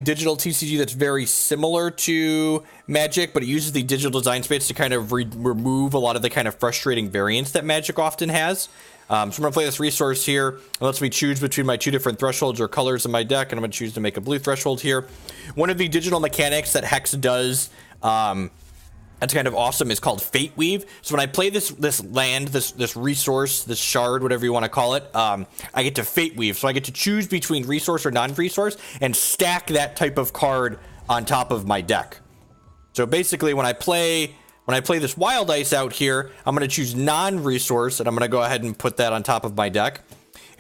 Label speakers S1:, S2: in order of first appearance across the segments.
S1: digital TCG that's very similar to Magic, but it uses the digital design space to kind of remove a lot of the kind of frustrating variance that Magic often has. So I'm going to play this resource here. It lets me choose between my two different thresholds or colors in my deck, and I'm going to choose to make a blue threshold here. One of the digital mechanics that Hex does, that's kind of awesome, is called Fate Weave. So when I play this land, this resource, this shard, whatever you want to call it, I get to Fate Weave. So I get to choose between resource or non-resource and stack that type of card on top of my deck. So basically, when I play this Wild Ice out here, I'm going to choose non-resource, and I'm going to go ahead and put that on top of my deck.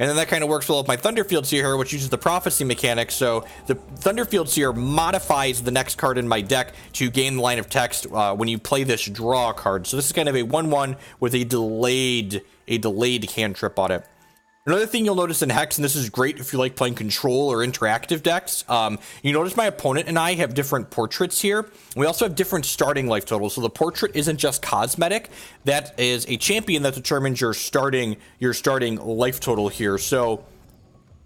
S1: And then that kind of works well with my Thunderfield Seer here, which uses the Prophecy mechanic. So the Thunderfield Seer modifies the next card in my deck to gain the line of text when you play this draw card. So this is kind of a 1/1 with a delayed cantrip on it. Another thing you'll notice in Hex, and this is great if you like playing control or interactive decks, you notice my opponent and I have different portraits here. We also have different starting life totals. So the portrait isn't just cosmetic. That is a champion that determines your starting life total here. So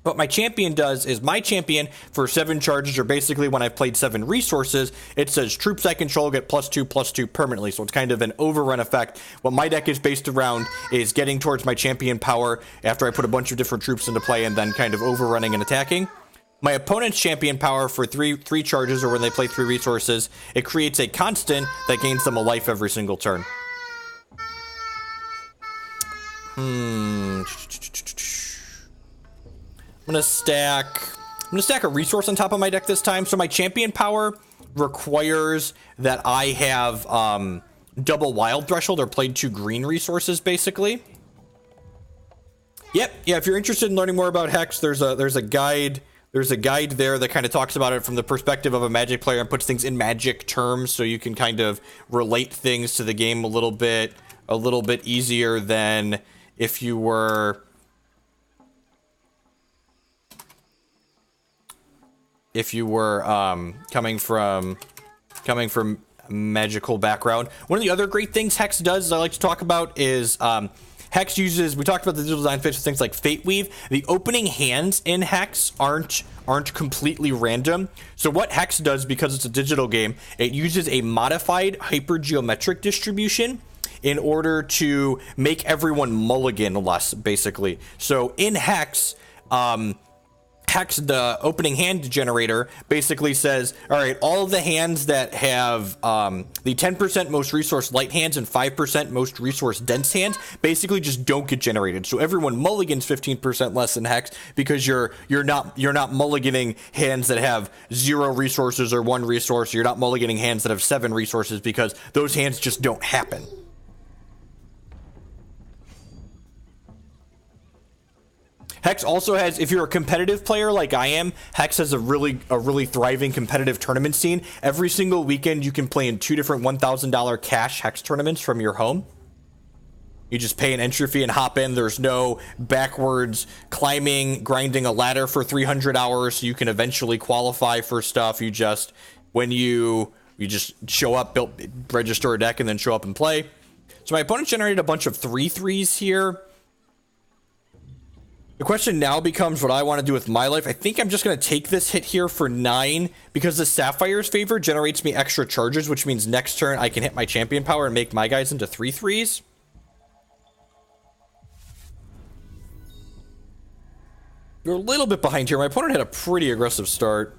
S1: what my champion does is my champion for 7 charges, or basically when I've played 7 resources, it says troops I control get +2/+2 permanently. So it's kind of an overrun effect. What my deck is based around is getting towards my champion power after I put a bunch of different troops into play and then kind of overrunning and attacking. My opponent's champion power for three charges, or when they play 3 resources, it creates a constant that gains them a life every single turn. I'm gonna stack a resource on top of my deck this time. So my champion power requires that I have double wild threshold or played 2 green resources, basically. Yep, yeah. If you're interested in learning more about Hex, there's a guide there that kind of talks about it from the perspective of a Magic player and puts things in Magic terms, so you can kind of relate things to the game a little bit easier than if you were coming from magical background. One of the other great things Hex does, I like to talk about, is Hex uses, we talked about the digital design fits with things like Fate Weave. The opening hands in Hex aren't completely random. So what Hex does, because it's a digital game, it uses a modified hypergeometric distribution in order to make everyone mulligan less, basically. So in Hex, the opening hand generator basically says, all right, all of the hands that have the 10% most resource light hands and 5% most resource dense hands basically just don't get generated. So everyone mulligans 15% less in Hex because you're not mulliganing hands that have 0 resources or 1 resource. You're not mulliganing hands that have 7 resources because those hands just don't happen. Hex also has, if you're a competitive player like I am, Hex has a really thriving competitive tournament scene. Every single weekend you can play in 2 different $1,000 cash Hex tournaments from your home. You just pay an entry fee and hop in. There's no backwards climbing, grinding a ladder for 300 hours so you can eventually qualify for stuff. You just, when you just show up, register a deck, and then show up and play. So my opponent generated a bunch of 3/3s here. The question now becomes what I want to do with my life. I think I'm just going to take this hit here for 9 because the Sapphire's Favor generates me extra charges, which means next turn I can hit my champion power and make my guys into 3/3s. We're a little bit behind here. My opponent had a pretty aggressive start.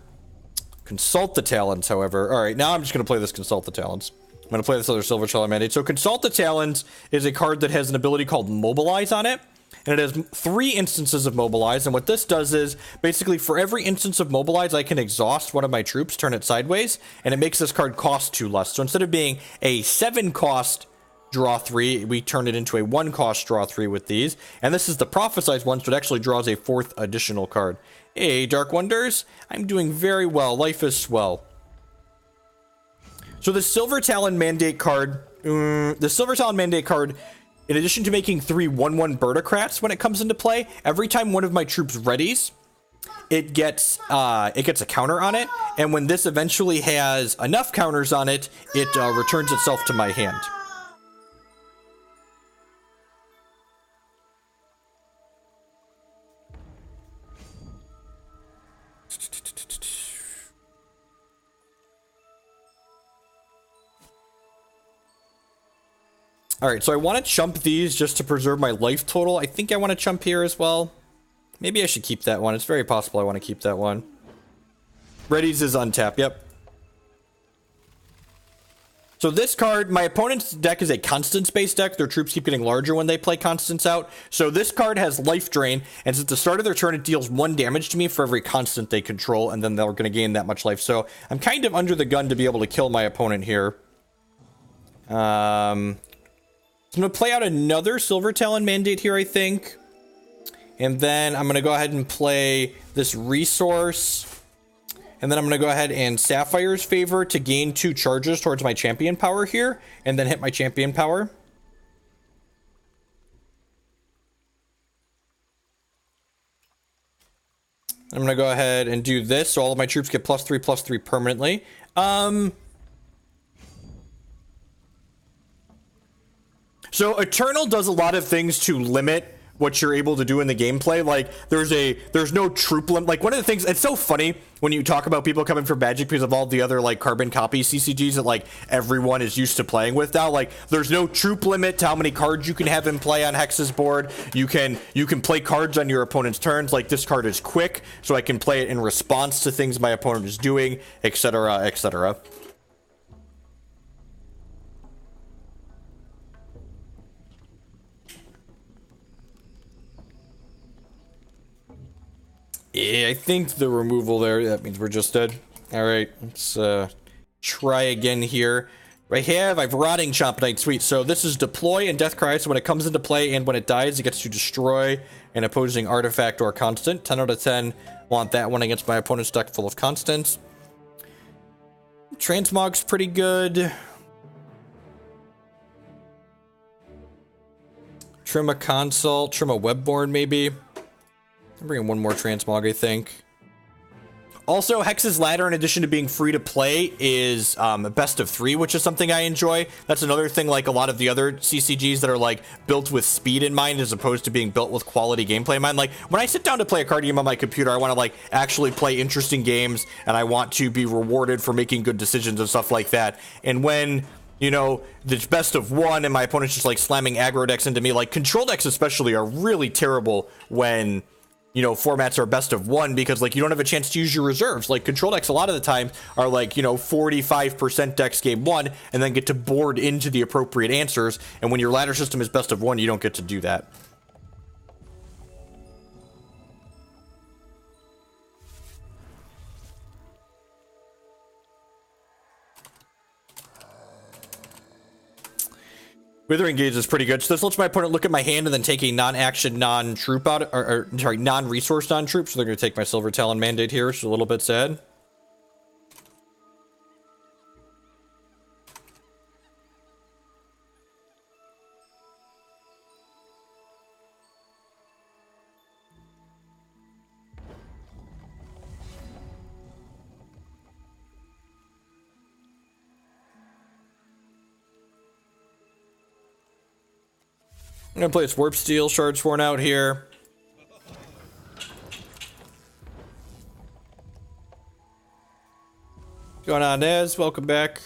S1: Consult the Talons, however. All right, now I'm just going to play this Consult the Talons. I'm going to play this other Silver Talon Mandate. So Consult the Talons is a card that has an ability called Mobilize on it. And it has 3 instances of Mobilize, and what this does is, basically for every instance of Mobilize, I can exhaust one of my troops, turn it sideways, and it makes this card cost 2 less. So instead of being a 7 cost draw 3, we turn it into a 1 cost draw 3 with these. And this is the Prophesized one, so it actually draws a 4th additional card. Hey, Dark Wonders, I'm doing very well. Life is swell. So the Silver Talon Mandate card, in addition to making 3 1/1 Birdocrats when it comes into play, every time one of my troops readies, it gets a counter on it, and when this eventually has enough counters on it, it returns itself to my hand. All right, so I want to chump these just to preserve my life total. I think I want to chump here as well. Maybe I should keep that one. It's very possible I want to keep that one. Readies is untap, yep. So this card, my opponent's deck is a Constance-based deck. Their troops keep getting larger when they play Constance out. So this card has Life Drain, and since the start of their turn, it deals 1 damage to me for every constant they control, and then they're going to gain that much life. So I'm kind of under the gun to be able to kill my opponent here. I'm going to play out another Silver Talon mandate here, I think. And then I'm going to go ahead and play this resource. And then I'm going to go ahead and Sapphire's Favor to gain 2 charges towards my champion power here. And then hit my champion power. I'm going to go ahead and do this. So all of my troops get +3/+3 permanently. So Eternal does a lot of things to limit what you're able to do in the gameplay. Like there's no troop limit. Like one of the things, it's so funny when you talk about people coming from Magic because of all the other like carbon copy CCGs that like everyone is used to playing with now. Like there's no troop limit to how many cards you can have in play on Hex's board. You can play cards on your opponent's turns. Like this card is quick, so I can play it in response to things my opponent is doing, etc., etc. Yeah, I think the removal there, that means we're just dead. All right, let's try again here. I have Rotting Chompknight, sweet. So this is deploy and death cry. So when it comes into play and when it dies, it gets to destroy an opposing artifact or constant. 10 out of 10. Want that one against my opponent's deck full of constants. Transmog's pretty good. Trim a Consult, trim a Webborn maybe. I'm bringing one more Transmog, I think. Also, Hex's Ladder, in addition to being free to play, is best of 3, which is something I enjoy. That's another thing, like a lot of the other CCGs that are like built with speed in mind as opposed to being built with quality gameplay in mind. Like when I sit down to play a card game on my computer, I want to like actually play interesting games, and I want to be rewarded for making good decisions and stuff like that. And when, you know, it's best of 1 and my opponent's just like slamming aggro decks into me, like control decks especially are really terrible when, you know, formats are best of 1 because like you don't have a chance to use your reserves. Like control decks a lot of the time are like, you know, 45% decks game 1 and then get to board into the appropriate answers. And when your ladder system is best of 1, you don't get to do that. Withering Gaze is pretty good. So this lets my opponent look at my hand and then take a non-action, non-troop out, or sorry, non-resource, non-troop. So they're going to take my Silver Talon mandate here, which is a little bit sad. I'm gonna play this Warpsteel Shardsworn out here. What's going on, Nez? Welcome back.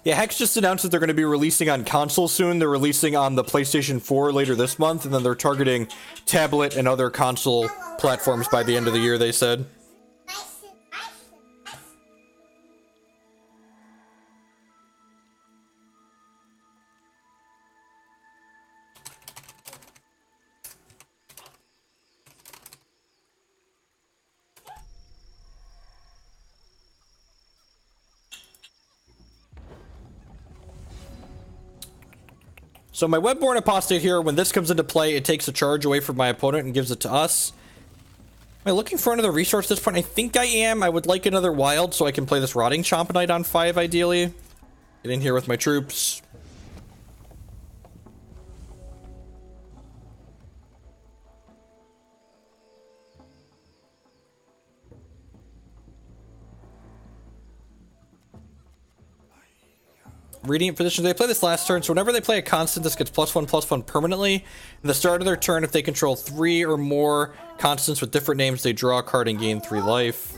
S1: Yeah, Hex just announced that they're going to be releasing on console soon. They're releasing on the PlayStation 4 later this month, and then they're targeting tablet and other console platforms by the end of the year, they said. So my Webborn Apostate here, when this comes into play, it takes a charge away from my opponent and gives it to us. Am I looking for another resource at this point? I think I am. I would like another wild so I can play this Rotting Chompknight on 5, ideally. Get in here with my troops. Radiant position. They play this last turn, so whenever they play a constant, this gets +1/+1 permanently. At the start of their turn, if they control 3 or more constants with different names, they draw a card and gain 3 life.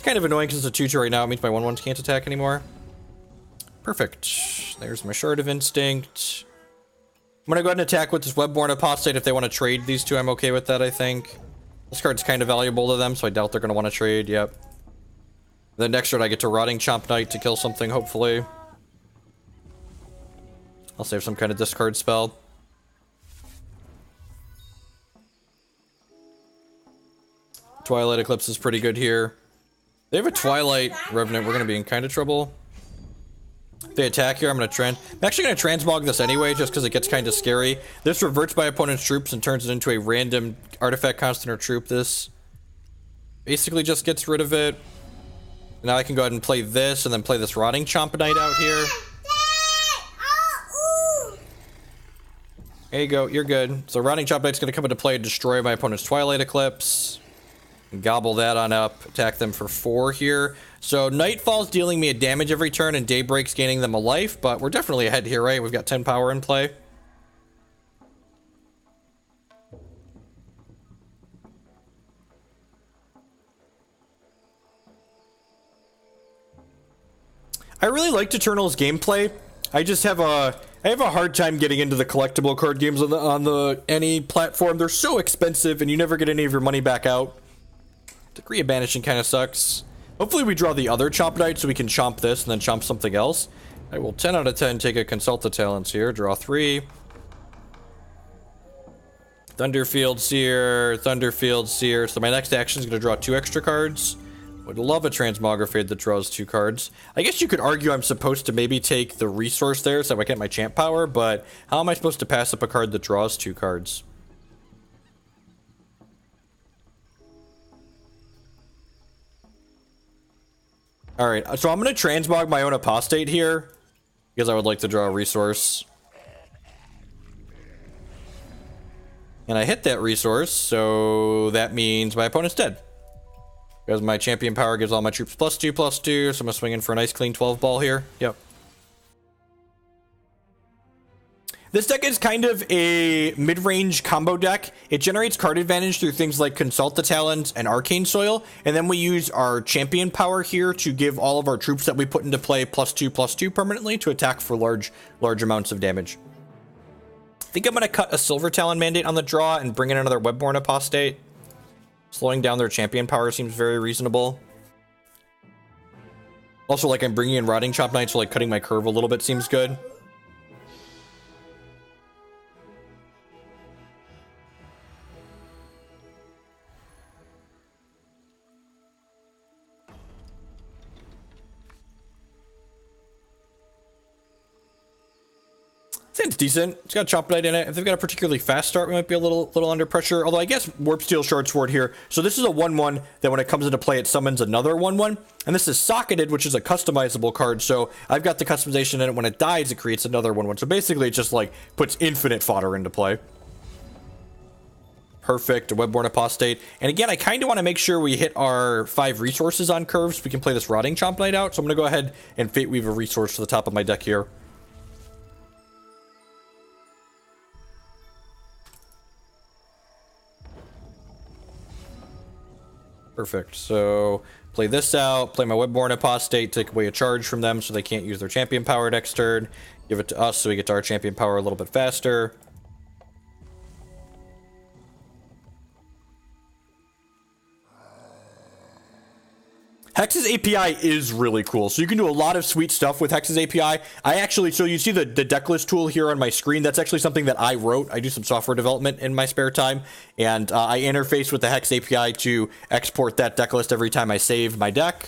S1: Kind of annoying because it's a 2/2 right now. It means my 1/1s can't attack anymore. Perfect. There's my Shard of Instinct. I'm gonna go ahead and attack with this Webborn Apostate. If they want to trade these two, I'm okay with that, I think. This card's kind of valuable to them, so I doubt they're gonna want to trade. Yep. Then next turn I get to Rotting Chompknight to kill something, hopefully. I'll save some kind of discard spell. Twilight Eclipse is pretty good here. They have a Twilight Revenant, we're gonna be in kind of trouble. If they attack here, I'm actually gonna transmog this anyway, just because it gets kind of scary. This reverts my opponent's troops and turns it into a random artifact constant or troop. This basically just gets rid of it. Now I can go ahead and play this, and then play this Rotting Chompknight out here. There you go, you're good. So Rotting Chompknight's gonna come into play and destroy my opponent's Twilight Eclipse. Gobble that on up, attack them for 4 here. So Nightfall's dealing me a damage every turn, and Daybreak's gaining them a life, but we're definitely ahead here, right? We've got 10 power in play. I really liked Eternal's gameplay. I just have a hard time getting into the collectible card games on any platform. They're so expensive, and you never get any of your money back out. Degree of Banishing kind of sucks. Hopefully we draw the other Chompknight so we can chomp this and then chomp something else. I will 10 out of 10 take a Consult the Talons here. Draw 3. Thunderfield Seer, Thunderfield Seer. So my next action is going to draw 2 extra cards. Would love a Transmogrifade that draws 2 cards. I guess you could argue I'm supposed to maybe take the resource there so I get my champ power, but how am I supposed to pass up a card that draws 2 cards? Alright, so I'm going to transmog my own Apostate here, because I would like to draw a resource. And I hit that resource, so that means my opponent's dead. Because my champion power gives all my troops +2/+2, so I'm going to swing in for a nice clean 12 ball here. Yep. This deck is kind of a mid-range combo deck. It generates card advantage through things like Consult the Talons and Arcane Soil, and then we use our champion power here to give all of our troops that we put into play +2/+2 permanently to attack for large amounts of damage. I think I'm going to cut a Silver Talon Mandate on the draw and bring in another Webborn Apostate. Slowing down their champion power seems very reasonable. Also, like, I'm bringing in Rotting Chompknight, so like cutting my curve a little bit seems good. It's decent. It's got Chompknight in it. If they've got a particularly fast start, we might be a little under pressure. Although I guess Warpsteel Shardsworn here. So this is a 1/1 that when it comes into play, it summons another 1/1. And this is Socketed, which is a customizable card. So I've got the customization in it. When it dies, it creates another 1/1. So basically, it just like puts infinite fodder into play. Perfect. A Webborn Apostate. And again, I kind of want to make sure we hit our 5 resources on curves so we can play this Rotting Chompknight out. So I'm going to go ahead and Fate Weave a resource to the top of my deck here. Perfect. So play this out, play my Webborn Apostate, take away a charge from them so they can't use their champion power next turn. Give it to us so we get to our champion power a little bit faster. Hex's API is really cool. So you can do a lot of sweet stuff with Hex's API. So you see the decklist tool here on my screen. That's actually something that I wrote. I do some software development in my spare time. And I interface with the Hex API to export that decklist every time I save my deck.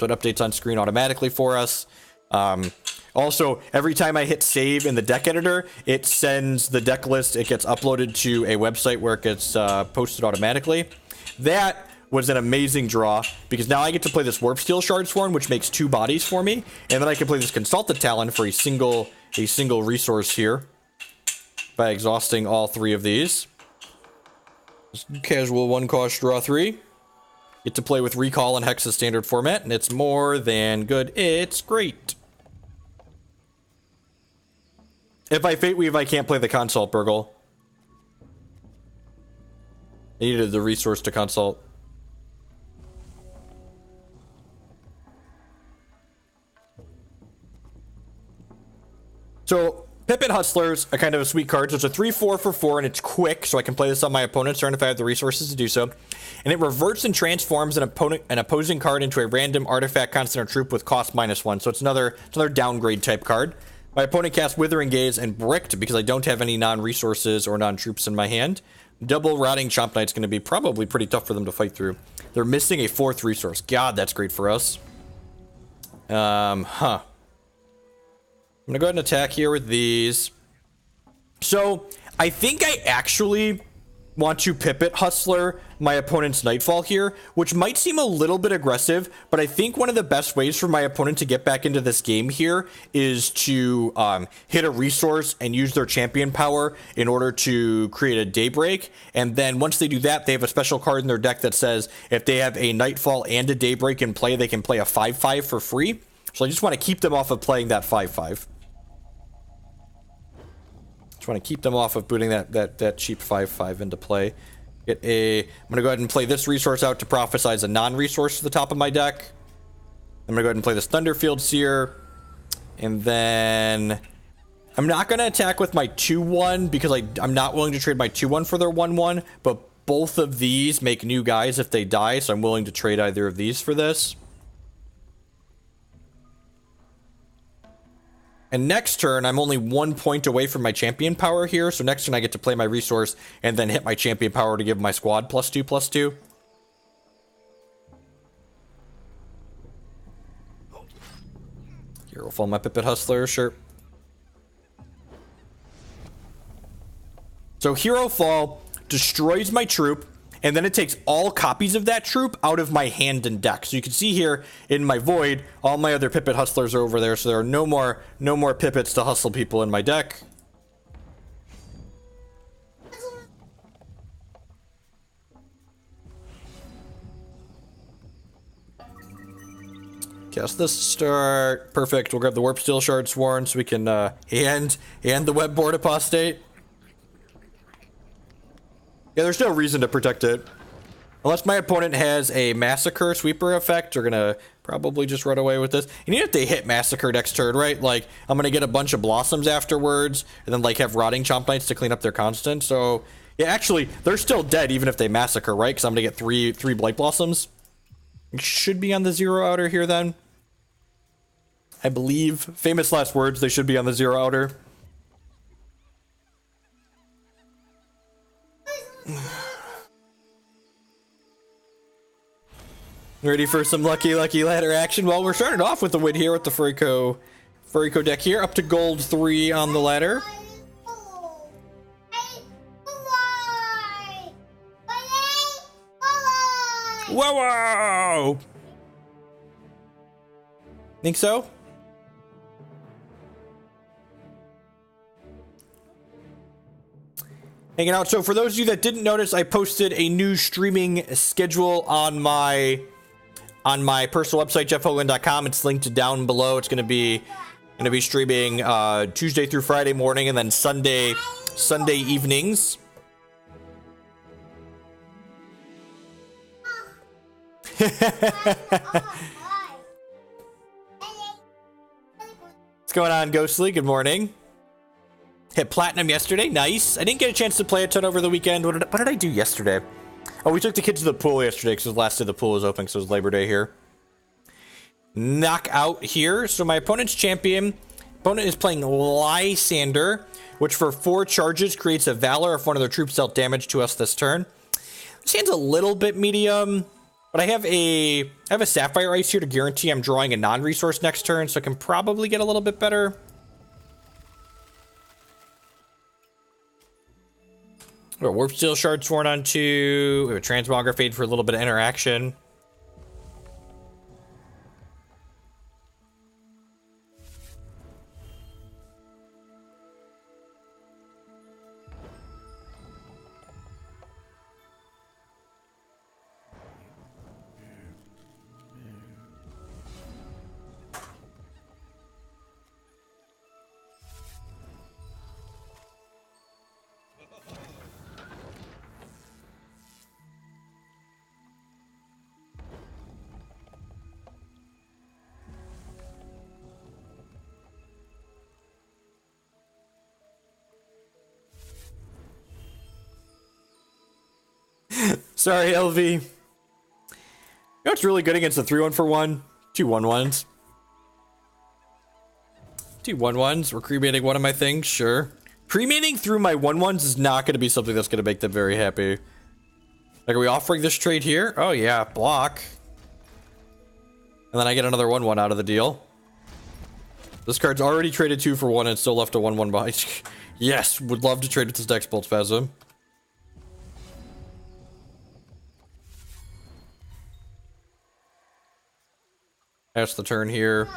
S1: So it updates on screen automatically for us. Also, every time I hit save in the deck editor, it sends the decklist. It gets uploaded to a website where it gets posted automatically. That was an amazing draw, because now I get to play this Warpsteel Shardsworn, which makes 2 bodies for me, and then I can play this Consult the Talon for a single resource here by exhausting all 3 of these. Casual 1-cost draw 3. Get to play with Recall and Hex's standard format, and it's more than good. It's great. If I Fate Weave, I can't play the Consult, Burgle. I needed the resource to Consult. So Pippit Hustler's a kind of a sweet card. So it's a 3/4 for 4, and it's quick, so I can play this on my opponent's turn if I have the resources to do so. And it reverts and transforms an opposing card into a random artifact, constant, or troop with cost -1. So it's another downgrade type card. My opponent casts Withering Gaze and Bricked because I don't have any non-resources or non-troops in my hand. Double Rotting Chompknight is going to be probably pretty tough for them to fight through. They're missing a 4th resource. God, that's great for us. I'm gonna go ahead and attack here with these. So I think I actually want to Pippit Hustler my opponent's Nightfall here, which might seem a little bit aggressive, but I think one of the best ways for my opponent to get back into this game here is to hit a resource and use their champion power in order to create a Daybreak. And then once they do that, they have a special card in their deck that says if they have a Nightfall and a Daybreak in play, they can play a 5/5 for free. So I just want to keep them off of playing that 5/5. Just want to keep them off of booting that cheap 5/5 into play. I'm gonna go ahead and play this resource out to prophesize a non-resource to the top of my deck. I'm gonna go ahead and play this Thunderfield Seer, and then I'm not gonna attack with my 2/1 because I'm not willing to trade my 2/1 for their 1/1. But both of these make new guys if they die, so I'm willing to trade either of these for this. And next turn, I'm only 1 point away from my champion power here. So next turn, I get to play my resource and then hit my champion power to give my squad +2/+2. Hero Fall my Pippit Hustler, sure. So Hero Fall destroys my troop, and then it takes all copies of that troop out of my hand and deck. So you can see here in my void, all my other Pippit Hustlers are over there, so there are no more Pippits to hustle people in my deck. Cast this start. Perfect. We'll grab the Warpsteel Shardsworn so we can and the Webborn Apostate. Yeah, there's no reason to protect it. Unless my opponent has a Massacre Sweeper effect, they're gonna probably just run away with this. And even if they hit Massacre next turn, right? Like, I'm gonna get a bunch of Blossoms afterwards, and then, like, have Rotting Chompknights to clean up their constant. So, yeah, actually, they're still dead even if they Massacre, right? Because I'm gonna get three Blight Blossoms. It should be on the 0 outer here, then. I believe. Famous last words, they should be on the 0 outer. Ready for some lucky ladder action? Well, we're starting off with the win here with the Furiko deck here, up to gold 3 on the ladder. Whoa! Think so? Hanging out. So for those of you that didn't notice, I posted a new streaming schedule on my personal website, jeffhogan.com. It's linked down below. It's going to be streaming Tuesday through Friday morning, and then Sunday evenings. What's going on, Ghostly? Good morning. Hit platinum yesterday. Nice. I didn't get a chance to play a ton over the weekend. What did I do yesterday? Oh, we took the kids to the pool yesterday because the last day the pool was open, so it was Labor Day here. Knockout here. So my opponent's champion. Opponent is playing Lysander, which for 4 charges creates a Valor if one of their troops dealt damage to us this turn. This hand's a little bit medium, but I have a Sapphire Ice here to guarantee I'm drawing a non-resource next turn, so I can probably get a little bit better. We have a Warpsteel Shardsworn on 2. We have a Transmogrifade for a little bit of interaction. Sorry, LV. You know what's really good against the 3-1 for 1? 2 1-1s. 2 1-1s. We're cremating one of my things, sure. Cremating through my 1-1s is not going to be something that's going to make them very happy. Like, are we offering this trade here? Oh, yeah. Block. And then I get another 1-1 out of the deal. This card's already traded 2 for 1 and still left a 1-1 behind. Yes, would love to trade with this deck's Bolt Spasm. That's the turn here.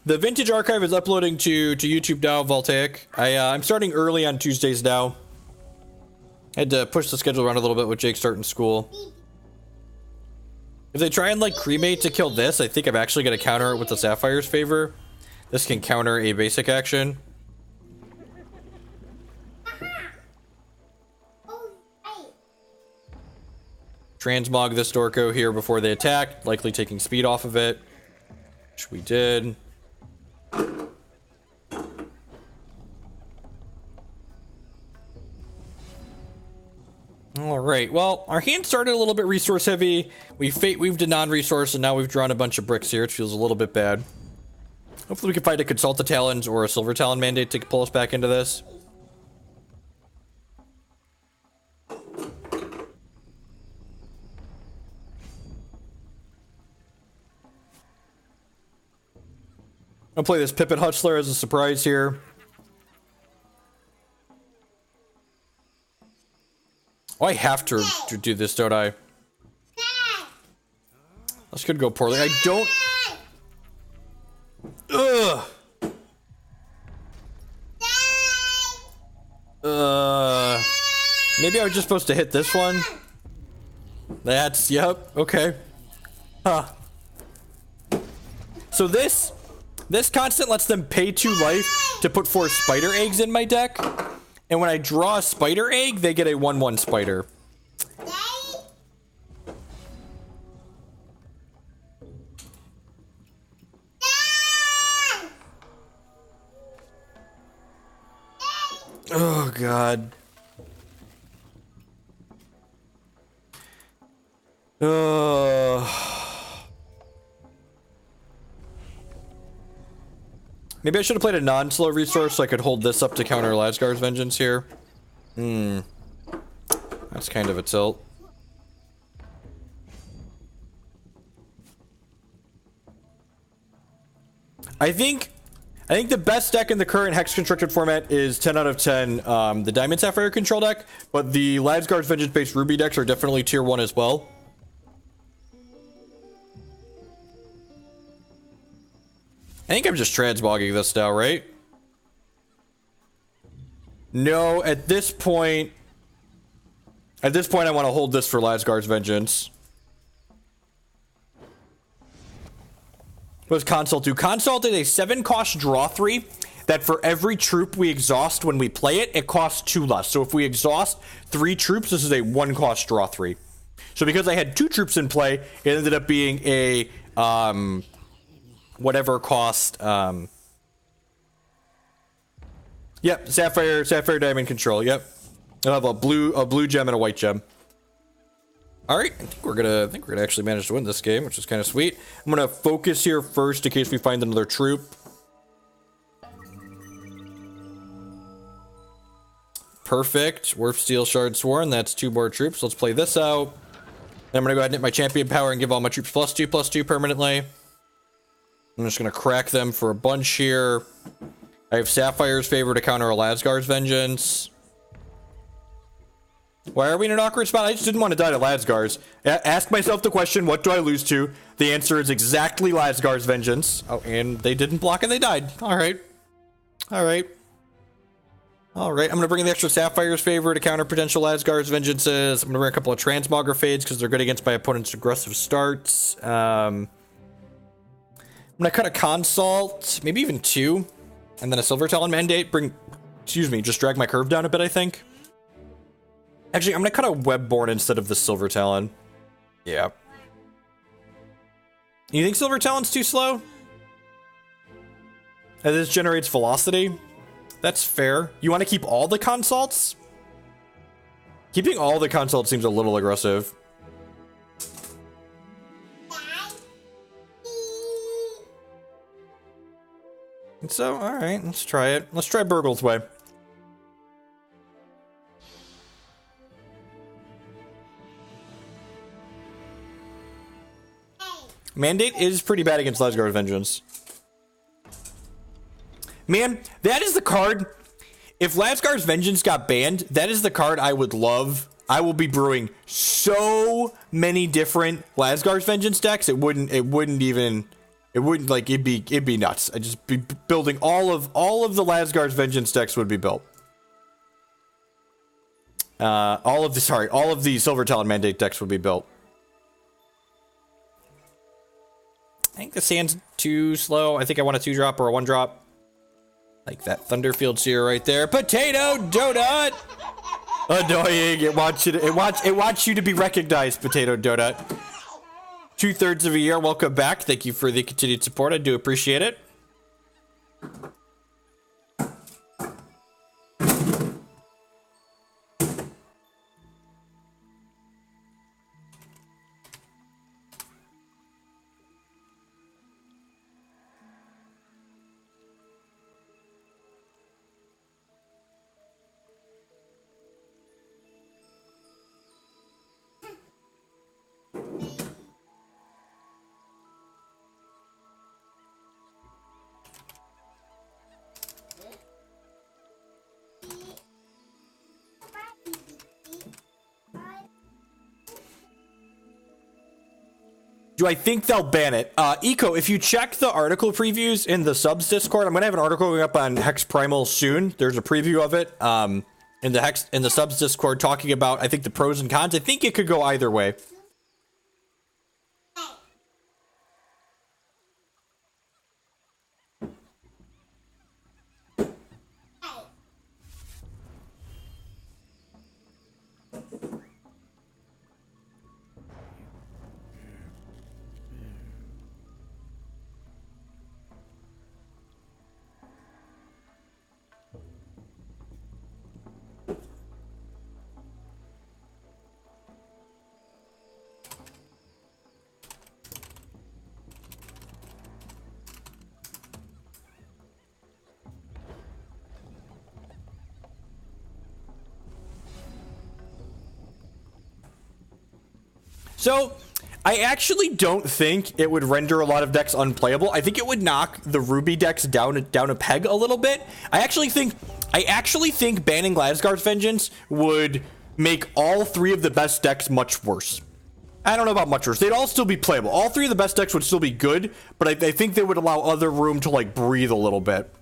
S1: The Vintage Archive is uploading to YouTube now, Voltaic. I'm starting early on Tuesdays now. Had to push the schedule around a little bit with Jake starting school. If they try and, like, cremate to kill this, I think I'm actually going to counter it with the Sapphire's favor. This can counter a basic action. Transmog this Dorko here before they attack, likely taking speed off of it, which we did. All right, well, our hand started a little bit resource heavy. We we've a non-resource, and now we've drawn a bunch of bricks here. It feels a little bit bad. Hopefully we can find a Consult the Talons or a Silver Talon mandate to pull us back into this. I'll play this Pippit Hustler as a surprise here. Oh, I have to do this, don't I? This could go poorly. I don't... Ugh. Maybe I was just supposed to hit this one. That's... Yep. Okay. Huh. So this constant lets them pay 2 life to put 4 spider eggs in my deck. And when I draw a spider egg, they get a 1/1 spider. Oh, God. Maybe I should have played a non-slow resource so I could hold this up to counter Lasgar's Vengeance here. That's kind of a tilt. I think the best deck in the current Hex Constructed format is 10 out of 10 the Diamond Sapphire control deck, but the Lasgar's Vengeance based Ruby decks are definitely tier 1 as well. I think I'm just transmogging this now, right? No, at this point I want to hold this for Lasgar's Vengeance. What does Consult do? Consult is a 7-cost draw 3 that for every troop we exhaust when we play it, it costs 2 less. So if we exhaust 3 troops, this is a 1-cost draw 3. So because I had 2 troops in play, it ended up being a whatever cost. Yep, Sapphire Diamond control. Yep, I'll have a blue gem and a white gem. All right, I think we're gonna actually manage to win this game, which is kind of sweet. I'm gonna focus here first in case we find another troop. Perfect. Warpsteel, Shardsworn. That's 2 more troops. Let's play this out. Then I'm gonna go ahead and hit my champion power and give all my troops +2/+2 permanently. I'm just gonna crack them for a bunch here. I have Sapphire's favor to counter a Lasgar's Vengeance. Why are we in an awkward spot? I just didn't want to die to Lasgar's. Ask myself the question, what do I lose to? The answer is exactly Lasgar's Vengeance. Oh, and they didn't block and they died. Alright. Alright. Alright, I'm going to bring the extra Sapphire's favor to counter potential Lasgar's Vengeances. I'm going to bring a couple of Transmogrifades because they're good against my opponent's aggressive starts. I'm going to cut a Consult, maybe even 2. And then a Silver Talon mandate. Just drag my curve down a bit, I think. Actually, I'm going to cut a Webborn instead of the Silver Talon. Yeah. You think Silver Talon's too slow? And this generates velocity? That's fair. You want to keep all the Consults? Keeping all the consult seems a little aggressive. So, alright, let's try it. Let's try Burgle's way. Mandate is pretty bad against Lasgar's Vengeance. Man, that is the card. If Lasgar's Vengeance got banned, that is the card I would love. I will be brewing so many different Lasgar's Vengeance decks. It'd be nuts. I'd just be building all of the Lasgar's Vengeance decks would be built. All of the Silver Talon Mandate decks would be built. I think the sand's too slow. I think I want a 2-drop or a 1-drop. Like that Thunderfield Seer right there. Potato Donut! Annoying. It wants you to be recognized, Potato Donut. 2/3 of a year. Welcome back. Thank you for the continued support. I do appreciate it. Do I think they'll ban it? Eco, if you check the article previews in the subs Discord, I'm gonna have an article going up on Hex Primal soon. There's a preview of it in the subs Discord talking about, I think, the pros and cons. I think it could go either way. So, I actually don't think it would render a lot of decks unplayable. I think it would knock the Ruby decks down a peg a little bit. I actually think banning Lasgar's Vengeance would make all 3 of the best decks much worse. I don't know about much worse. They'd all still be playable. All 3 of the best decks would still be good, but I think they would allow other room to like breathe a little bit.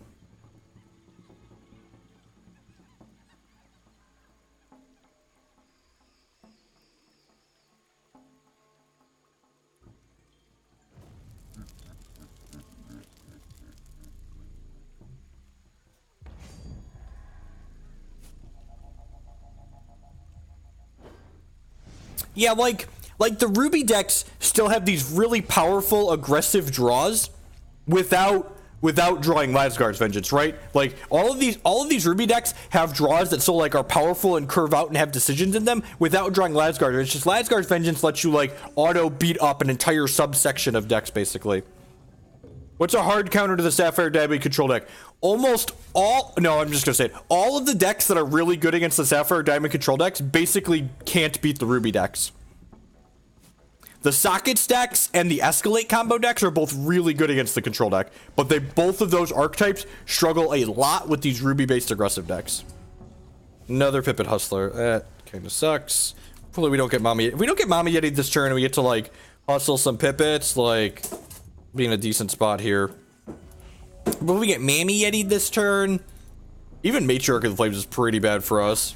S1: Yeah, like the Ruby decks still have these really powerful, aggressive draws without drawing Lasgar's Vengeance, right? Like all of these Ruby decks have draws that still like are powerful and curve out and have decisions in them without drawing Lasgar. It's just Lasgar's Vengeance lets you like auto beat up an entire subsection of decks, basically. What's a hard counter to the Sapphire Diamond control deck? Almost all, no, I'm just gonna say it. All of the decks that are really good against the Sapphire Diamond control decks basically can't beat the Ruby decks. The Sockets decks and the Escalate combo decks are both really good against the control deck, but both of those archetypes struggle a lot with these Ruby-based aggressive decks. Another Pippit Hustler. That kind of sucks. Hopefully we don't get Mommy. If we don't get Mommy Yeti this turn and we get to like hustle some Pippits, like be in a decent spot here. But if we get Mammy Yeti this turn, even Matriarch of the Flames is pretty bad for us.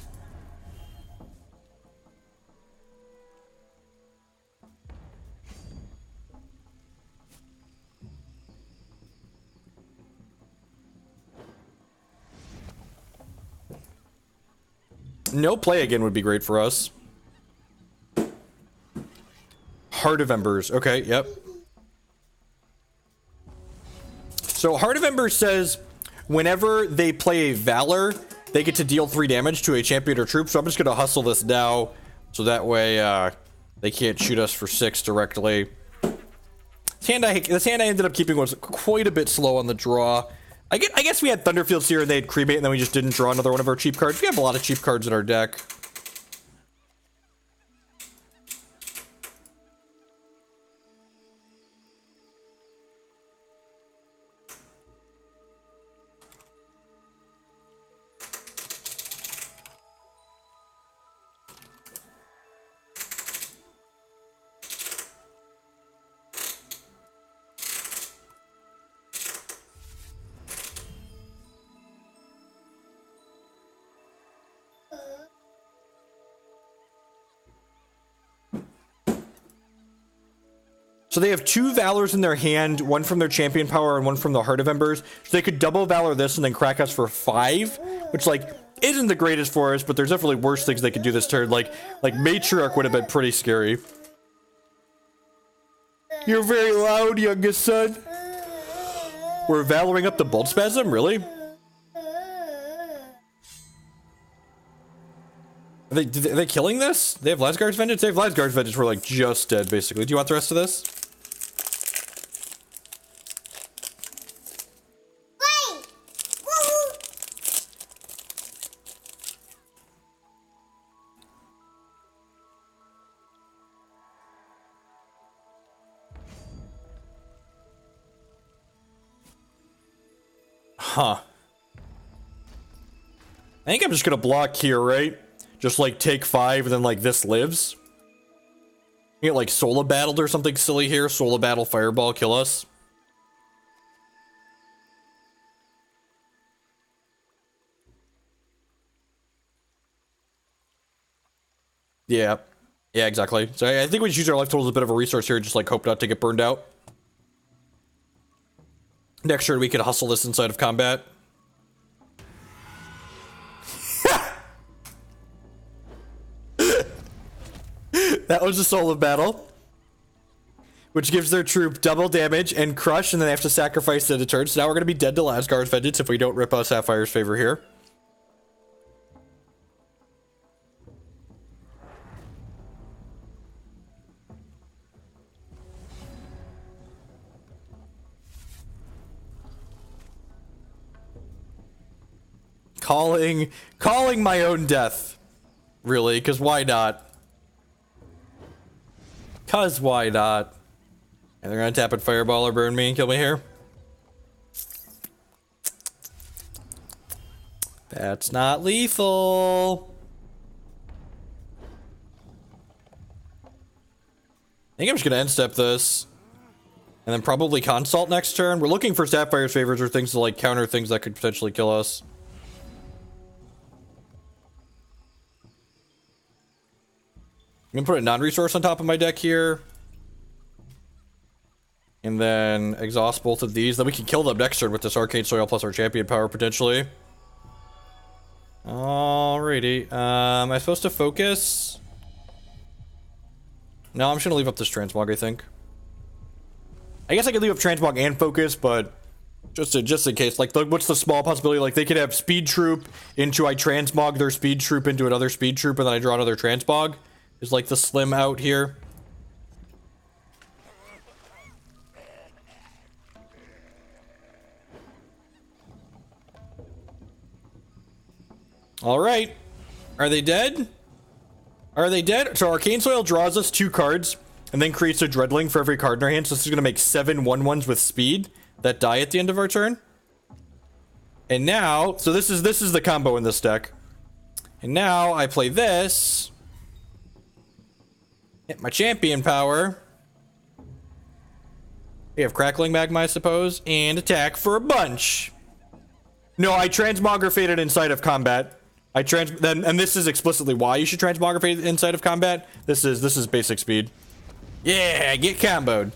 S1: No play again would be great for us. Heart of Embers. Okay, yep. So Heart of Embers says whenever they play a Valor, they get to deal 3 damage to a champion or troop. So I'm just going to hustle this now, so that way they can't shoot us for 6 directly. This hand I ended up keeping was quite a bit slow on the draw. I guess we had Thunderfield Seer and they'd cremate, and then we just didn't draw another one of our cheap cards. We have a lot of cheap cards in our deck. So they have 2 Valors in their hand, one from their Champion Power and one from the Heart of Embers. So they could double Valor this and then crack us for 5, which, like, isn't the greatest for us, but there's definitely worse things they could do this turn. Like Matriarch would have been pretty scary. You're very loud, youngest son. We're Valoring up the Bolt Spasm? Really? Are they killing this? They have Lasgard's Vengeance? They have Lasgard's Vengeance. We're, like, just dead, basically. Do you want the rest of this? Huh. I think I'm just gonna block here, right? Just, like, take 5 and then, like, this lives. You get, like, Sola Battled or something silly here. Sola Battle, Fireball, kill us. Yeah. Yeah, exactly. So I think we should use our life total as a bit of a resource here, just, like, hope not to get burned out. Next turn, we could hustle this inside of combat. That was a Soul of Battle, which gives their troop double damage and crush, and then they have to sacrifice it a turn. So now we're going to be dead to Lasgard's Vengeance if we don't rip out Sapphire's Favor here. Calling my own death, really, because why not? Cause why not? And they're gonna tap it Fireball or burn me and kill me here. That's not lethal. I think I'm just gonna end step this. And then probably Consult next turn. We're looking for Sapphire's Favors or things to, like, counter things that could potentially kill us. I'm gonna put a non-resource on top of my deck here. And then exhaust both of these. Then we can kill them next turn with this Arcane Soil plus our Champion Power, potentially. Alrighty. Am I supposed to focus? No, I'm just gonna leave up this Transmog, I think. I guess I could leave up Transmog and focus, but just in case. Like, what's the small possibility? Like, they could have Speed Troop into I Transmog their Speed Troop into another Speed Troop, and then I draw another Transmog. Is like the slim out here. All right. Are they dead? Are they dead? So Arcane Soil draws us 2 cards and then creates a Dreadling for every card in our hand. So this is going to make 7 1/1s with speed that die at the end of our turn. And now, so this is the combo in this deck. And now I play this. Hit my Champion Power. We have Crackling Magma, I suppose, and attack for a bunch. No, I Transmogrifade it inside of combat. And this is explicitly why you should Transmogrifade inside of combat. This is basic speed. Yeah, get comboed.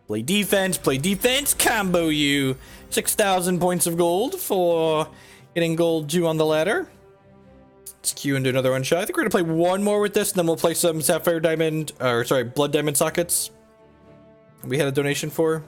S1: Play defense, combo you. 6,000 points of gold for getting gold 2 on the ladder. Let's queue into another one shot. I think we're gonna play one more with this, and then we'll play some Sapphire Diamond, or sorry, Blood Diamond sockets. We had a donation for.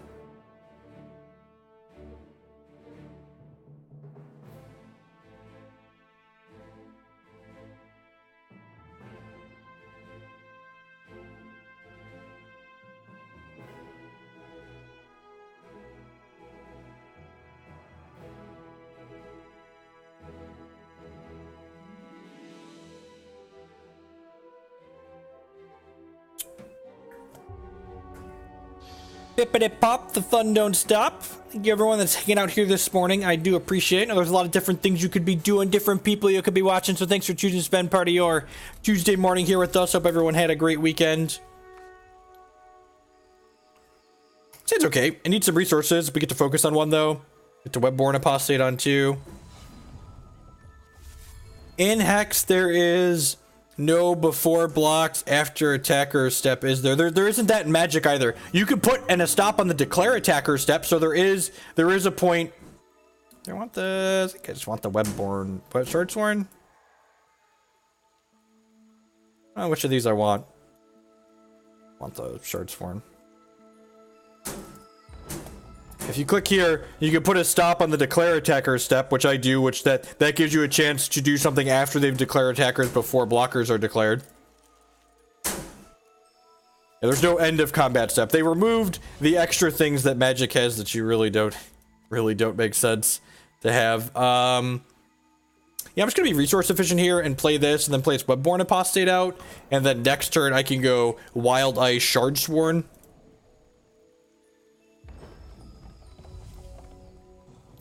S1: Pippity pop, the fun don't stop. Thank you everyone that's hanging out here this morning. I do appreciate it. Now, there's a lot of different things you could be doing, different people you could be watching, so thanks for choosing to spend part of your Tuesday morning here with us. Hope everyone had a great weekend. It's okay. I need some resources. We get to focus on one though. Get to Webborn Apostate on 2. In Hex, there is no before blocks after attacker step, is there? There isn't that in Magic either. You could put a stop on the declare attacker step, so there is a point. I want the, I think I just want the Webborn, what, Shardsworn? Oh, which of these I want? I want the Shardsworn. If you click here, you can put a stop on the declare attacker step, which I do, which that gives you a chance to do something after they've declared attackers before blockers are declared. Yeah, there's no end of combat step. They removed the extra things that Magic has that you really don't make sense to have. Yeah, I'm just gonna be resource efficient here and play this, and then play its Webborn Apostate out, and then next turn I can go Wild Ice Shardsworn.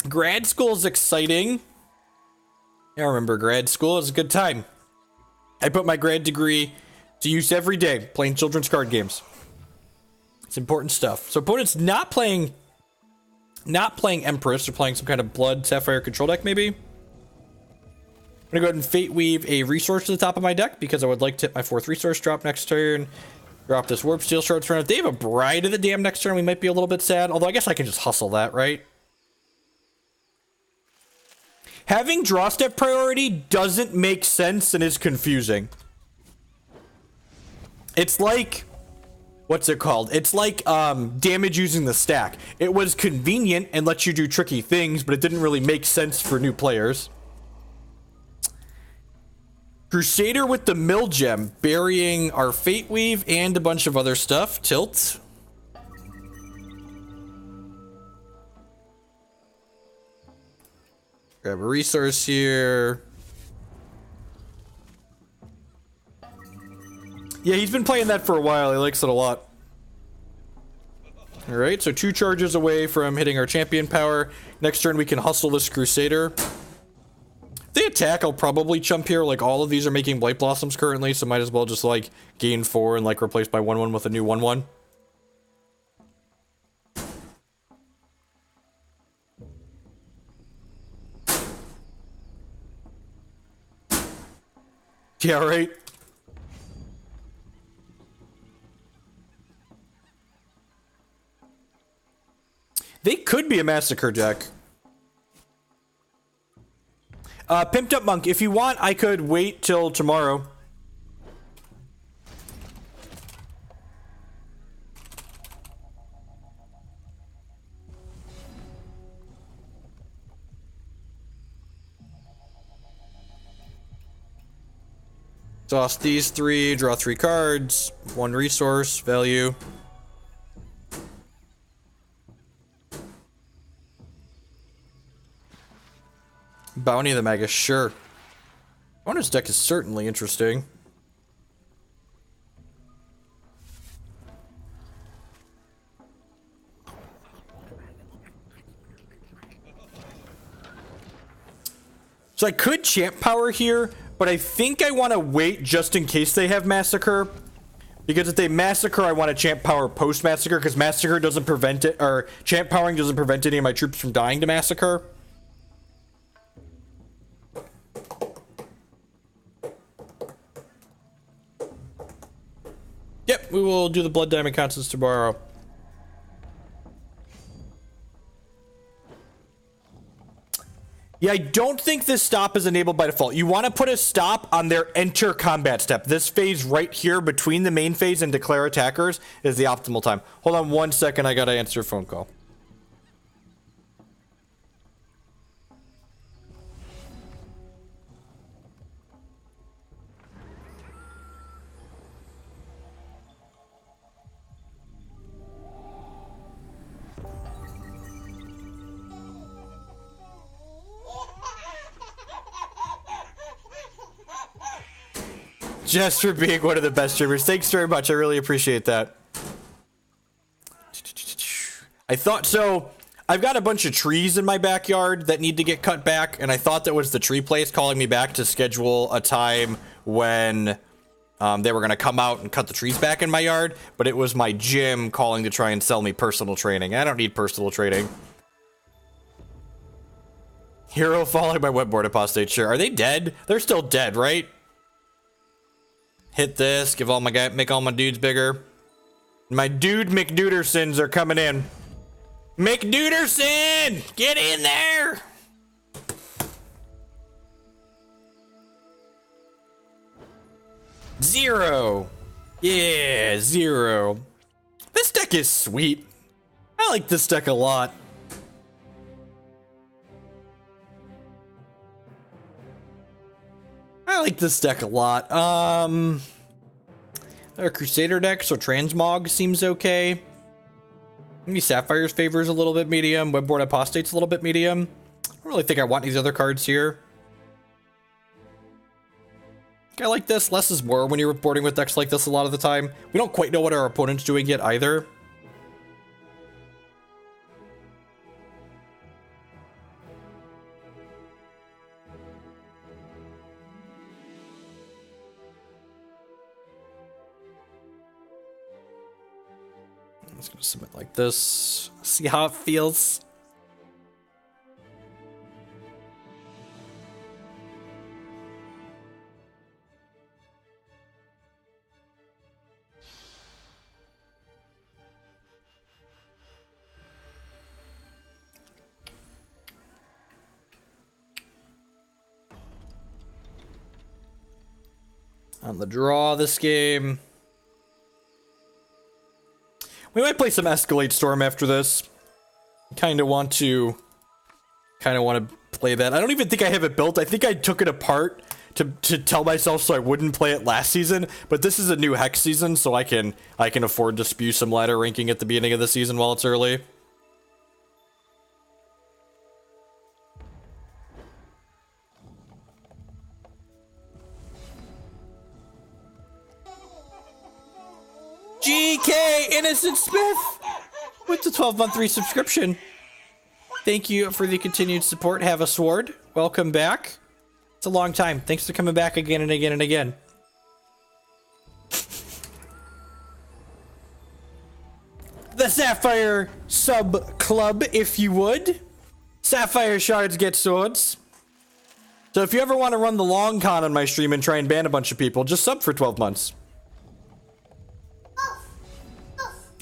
S1: Grad school is exciting. I remember grad school. It was a good time. I put my grad degree to use every day playing children's card games. It's important stuff. So opponent's not playing Empress. They're playing some kind of Blood Sapphire control deck, maybe. I'm gonna go ahead and Fate Weave a resource to the top of my deck because I would like to hit my 4th resource drop next turn. Drop this Warpsteel Shardsworn. If they have a Bride of the Dam next turn, we might be a little bit sad. Although I guess I can just hustle that, right? Having draw step priority doesn't make sense and is confusing. It's like, what's it called? It's like damage using the stack. It was convenient and lets you do tricky things, but it didn't really make sense for new players. Crusader with the Mill Gem, burying our Fate Weave and a bunch of other stuff. Tilt. Grab a resource here. Yeah, he's been playing that for a while. He likes it a lot. All right, so 2 charges away from hitting our champion power. Next turn, we can hustle this Crusader. If they attack, I'll probably chump here. Like, all of these are making Blight Blossoms currently, so might as well just, like, gain 4 and, like, replace my 1/1 with a new 1/1. Yeah, right. They could be a massacre deck. Pimped Up Monk, if you want, I could wait till tomorrow. Toss these 3, draw 3 cards, 1 resource, value. Bounty of the Magus, sure. Owner's deck is certainly interesting. So I could champ power here, but I think I want to wait just in case they have Massacre. Because if they Massacre, I want to champ power post-Massacre, because Massacre doesn't prevent it, or champ powering doesn't prevent any of my troops from dying to Massacre. Yep, we will do the Blood Diamond Constants tomorrow. Yeah, I don't think this stop is enabled by default. You want to put a stop on their enter combat step. This phase right here between the main phase and declare attackers is the optimal time. Hold on 1 second, I gotta answer a phone call. Just for being one of the best streamers. Thanks very much. I really appreciate that. I thought so. I've got a bunch of trees in my backyard that need to get cut back, and I thought that was the tree place calling me back to schedule a time when they were going to come out and cut the trees back in my yard, but it was my gym calling to try and sell me personal training. I don't need personal training. Hero following by Webborn Apostate. Sure. Are they dead? They're still dead, right? Hit this. Give all my make all my dudes bigger. My dude McDudersons are coming in. McDuderson! Get in there! Zero. Yeah, zero. This deck is sweet. I like this deck a lot. I like this deck a lot. Our Crusader deck, so Transmog seems okay. Maybe Sapphire's favor is a little bit medium. Webborn Apostate's a little bit medium. I don't really think I want these other cards here. I like this. Less is more when you're boarding with decks like this a lot of the time. We don't quite know what our opponent's doing yet either. I'm just gonna submit like this. See how it feels. On the draw this game. We might play some Escalate Storm after this. Kind of want to play that. I don't even think I have it built. I think I took it apart to tell myself so I wouldn't play it last season. But this is a new Hex season, so I can afford to spew some ladder ranking at the beginning of the season while it's early. GK Innocent Smith with the 12-month resubscription. Thank you for the continued support. Have a sword. Welcome back. It's a long time. Thanks for coming back again and again and again. The Sapphire Sub Club, if you would. Sapphire Shards get swords. So if you ever want to run the long con on my stream and try and ban a bunch of people, just sub for 12 months.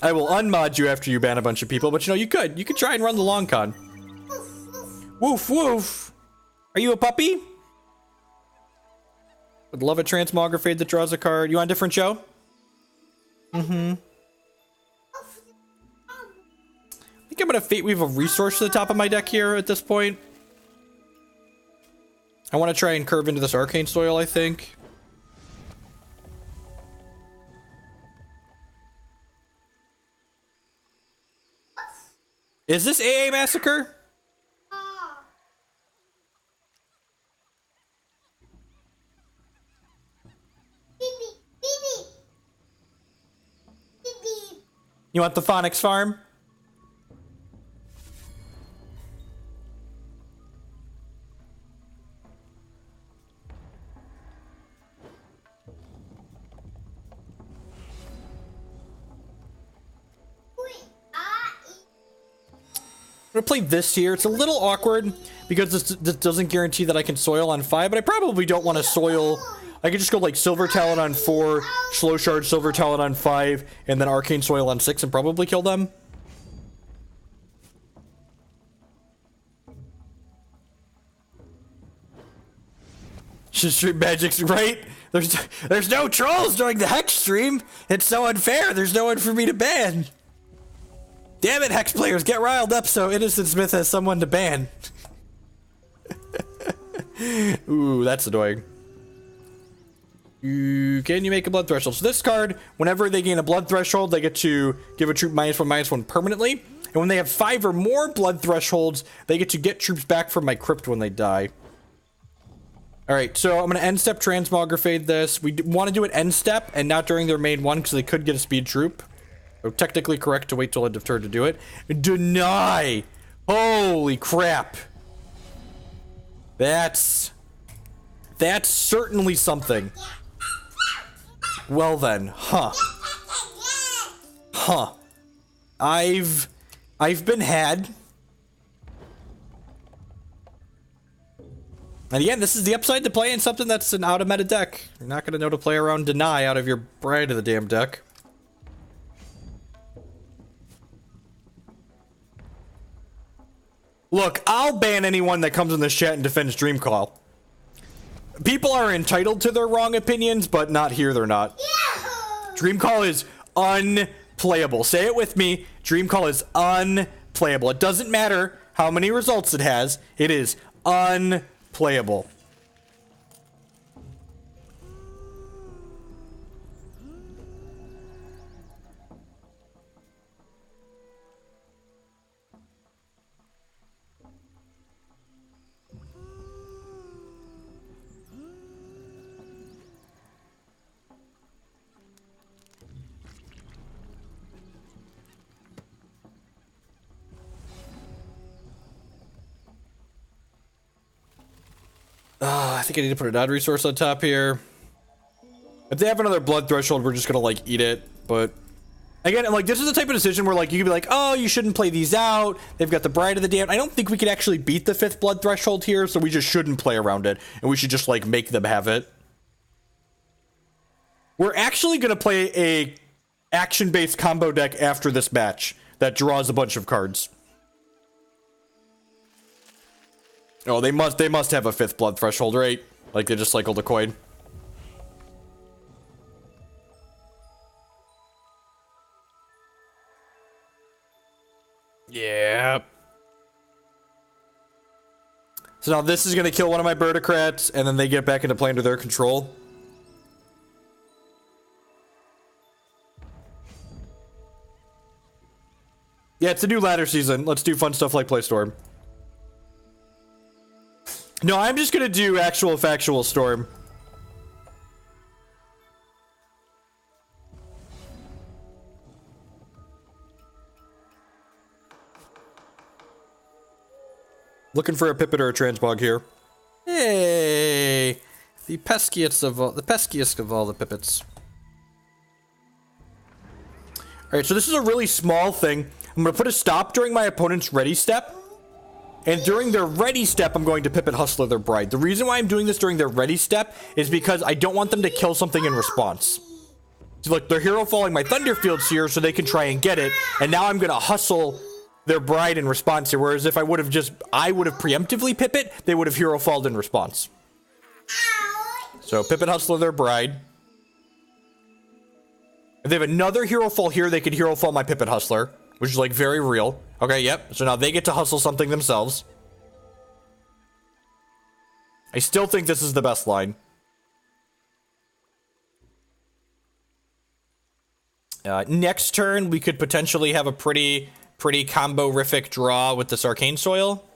S1: I will unmod you after you ban a bunch of people, but you know, you could try and run the long con. Woof woof. Are you a puppy? Would love a Transmogrifade that draws a card. You want a different show? Mm-hmm. I think I'm gonna Fate Weave a resource to the top of my deck here at this point. I want to try and curve into this Arcane Soil, I think. Is this AA Massacre? You want the Phonics farm? I'm gonna play this here. It's a little awkward because this doesn't guarantee that I can soil on 5, but I probably don't want to soil. I could just go like Silver Talon on 4, Slow Shard, Silver Talon on 5, and then Arcane Soil on 6 and probably kill them. Just stream Magic's right. There's no trolls during the Hex stream. It's so unfair. There's no one for me to ban. Damn it, Hex players, get riled up so Innocent Smith has someone to ban. Ooh, that's annoying. Can you make a blood threshold? So this card, whenever they gain a blood threshold, they get to give a troop -1/-1 permanently. And when they have 5 or more blood thresholds, they get to get troops back from my crypt when they die. Alright, so I'm going to end step Transmogrifade this. We want to do it end step and not during their main one because they could get a speed troop. So technically correct to wait till end of turn to do it. Deny! Holy crap. That's certainly something. Well then, huh. Huh. I've been had. And again, this is the upside to playing something that's an out-of-meta deck. You're not going to know to play around Deny out of your Bride of the damn deck. Look, I'll ban anyone that comes in this chat and defends Dreamcall. People are entitled to their wrong opinions, but not here they're not. Dreamcall is unplayable. Say it with me. Dreamcall is unplayable. It doesn't matter how many results it has. It is unplayable. I think I need to put an odd resource on top here. If they have another blood threshold, we're just gonna like eat it. But again, like this is the type of decision where like you could be like, oh, you shouldn't play these out. They've got the Bride of the Damned. I don't think we could actually beat the 5th blood threshold here, so we just shouldn't play around it, and we should just like make them have it. We're actually gonna play a action-based combo deck after this match that draws a bunch of cards. Oh, they must have a 5th blood threshold, right? Like they just cycled a coin. Yeah. So now this is gonna kill one of my Birdocrats, and then they get back into play under their control. Yeah, it's a new ladder season. Let's do fun stuff like Playstorm. No, I'm just gonna do actual factual Storm. Looking for a Pippit or a Transmog here. Hey, the peskiest of all the Pippits. All right, so this is a really small thing. I'm gonna put a stop during my opponent's ready step. And during their ready step, I'm going to Pippit Hustler their Bride. The reason why I'm doing this during their ready step is because I don't want them to kill something in response. So look, they're hero falling my Thunderfield Seer so they can try and get it. And now I'm going to hustle their Bride in response here. Whereas if I would have preemptively Pippit, they would have hero falled in response. So Pippit Hustler their Bride. If they have another hero fall here, they could hero fall my Pippit Hustler, which is like very real. Okay, yep. So now they get to hustle something themselves. I still think this is the best line. Next turn, we could potentially have a pretty combo-rific draw with this Arcane Soil.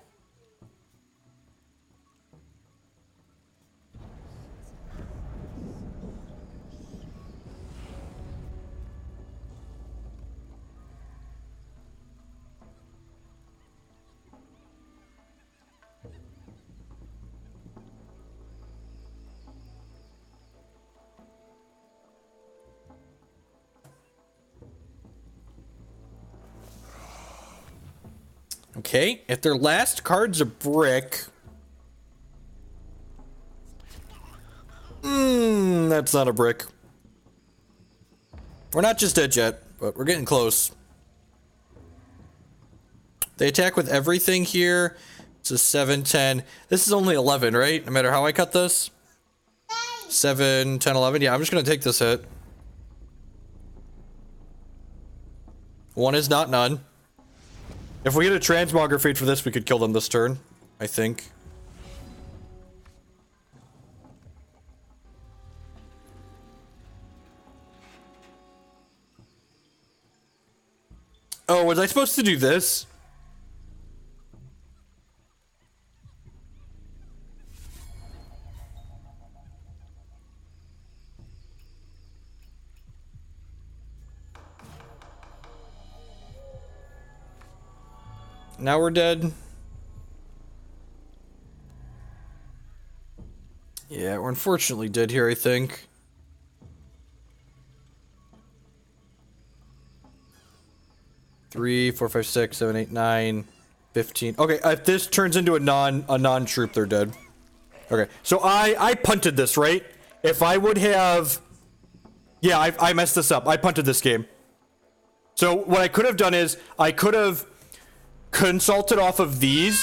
S1: Okay, if their last card's a brick... that's not a brick. We're not just dead yet, but we're getting close. They attack with everything here. It's a 7, 10. This is only 11, right? No matter how I cut this. 7, 10, 11. Yeah, I'm just going to take this hit. 1 is not none. If we get a Transmogrifade for this, we could kill them this turn, I think. Oh, was I supposed to do this? Now we're dead. Yeah, we're unfortunately dead here, I think. Three, 4, 5, 6, 7, 8, 9, 15. Okay, if this turns into a non-troop, they're dead. Okay, so I punted this, right? If I would have... Yeah, I messed this up. I punted this game. So what I could have done is, I could have consulted off of these,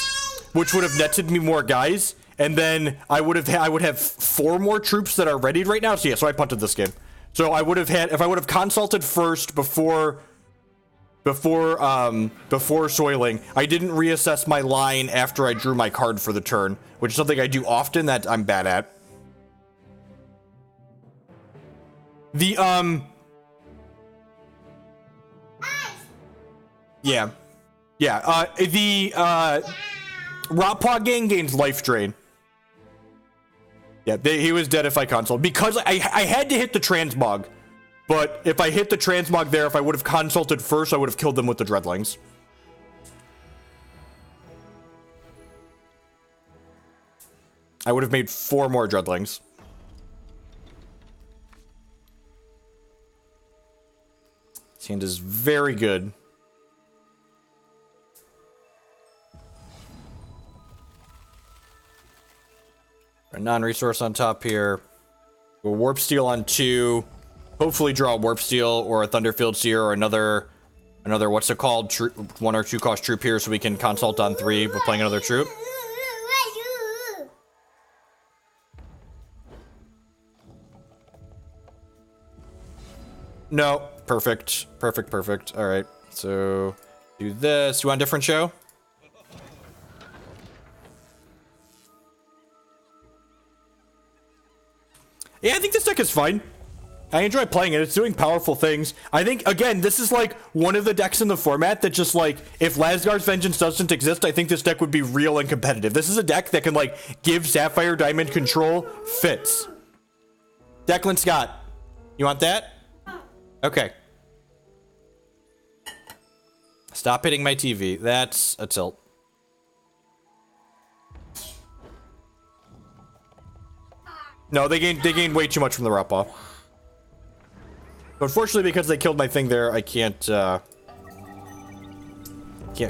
S1: which would have netted me more guys, and then I would have 4 more troops that are readied right now. So yeah, so I punted this game. So I would have had, if I would have consulted first before soiling, I didn't reassess my line after I drew my card for the turn, which is something I do often that I'm bad at. The yeah, the Rotpaw gang gains life drain. Yeah, he was dead if I consult, because I had to hit the transmog. But if I hit the transmog there, if I would have consulted first, I would have killed them with the dreadlings. I would have made 4 more dreadlings. This hand is very good. A non-resource on top here. A Warpsteel on 2. Hopefully draw a Warpsteel or a Thunderfield Seer or another what's it called, 1 or 2 cost troop here, so we can consult on 3 with playing another troop. No, perfect. All right, so do this. You want a different show? Yeah, I think this deck is fine. I enjoy playing it. It's doing powerful things. I think, again, this is like one of the decks in the format that just like, if Lasgar's Vengeance doesn't exist, I think this deck would be real and competitive. This is a deck that can like give Sapphire Diamond control fits. Declan Scott, you want that? Okay. Stop hitting my TV. That's a tilt. No, they gained way too much from the Rotpaw. Unfortunately, because they killed my thing there, I can't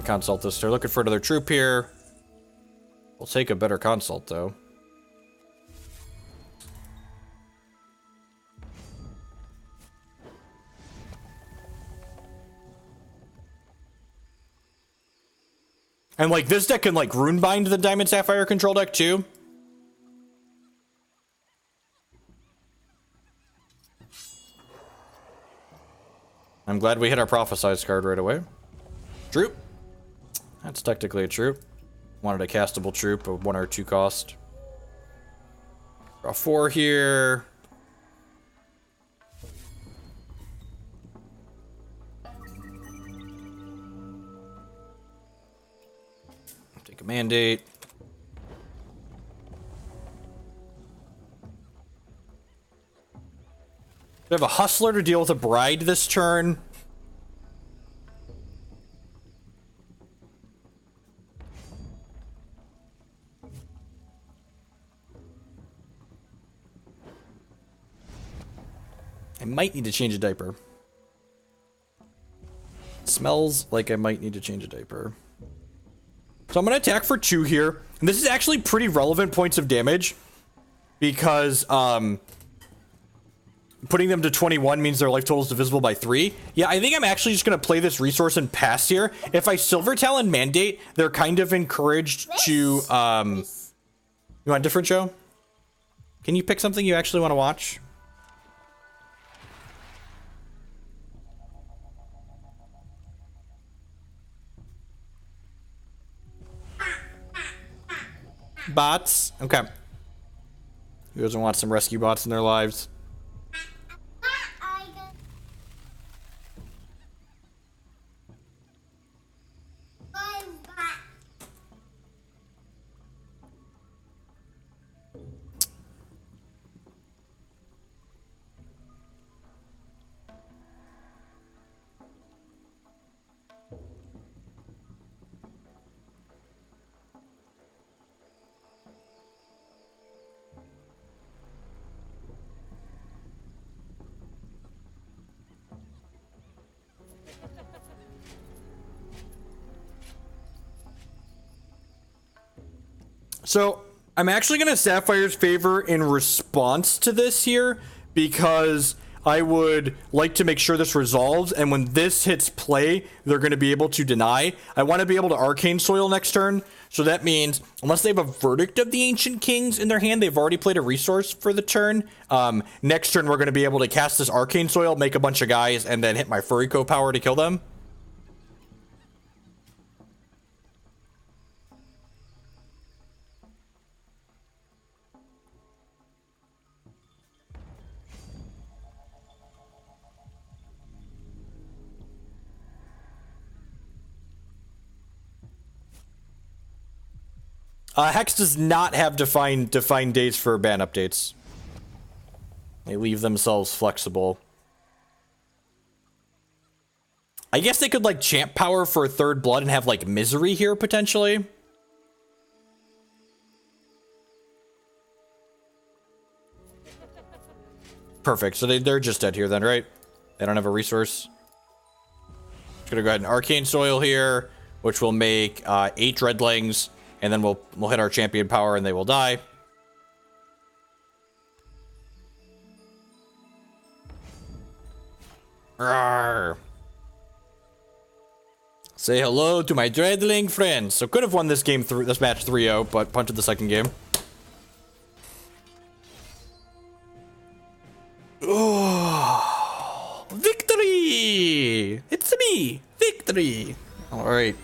S1: consult this. They're looking for another troop here. We'll take a better consult, though. And, like, this deck can, like, Runebind the Diamond Sapphire control deck, too. I'm glad we hit our Prophesize card right away. Troop. That's technically a troop. Wanted a castable troop of 1 or 2 cost. Draw 4 here. Take a mandate. We have a Hustler to deal with a Bride this turn. I might need to change a diaper. It smells like I might need to change a diaper. So I'm going to attack for 2 here. And this is actually pretty relevant points of damage. Because, putting them to 21 means their life total is divisible by 3. Yeah, I think I'm actually just going to play this resource and pass here. If I Silver Talon Mandate, they're kind of encouraged to, You want a different show? Can you pick something you actually want to watch? Bots? Okay. Who doesn't want some rescue bots in their lives? So I'm actually going to Sapphire's favor in response to this here, because I would like to make sure this resolves, and when this hits play, they're going to be able to deny. I want to be able to Arcane Soil next turn, so that means, unless they have a Verdict of the Ancient Kings in their hand, they've already played a resource for the turn. Next turn, we're going to be able to cast this Arcane Soil, make a bunch of guys, and then hit my Furiko power to kill them. Hex does not have defined dates for ban updates. They leave themselves flexible. I guess they could like champ power for a third blood and have like misery here potentially. Perfect. So they're just dead here then, right? They don't have a resource. Just gonna go ahead and Arcane Soil here, which will make 8 Dreadlings. And then we'll hit our champion power and they will die. Rawr. Say hello to my Dreadling friends. So could have won this game this match 3-0, but punted the second game. Oh, victory! It's me, victory. All right.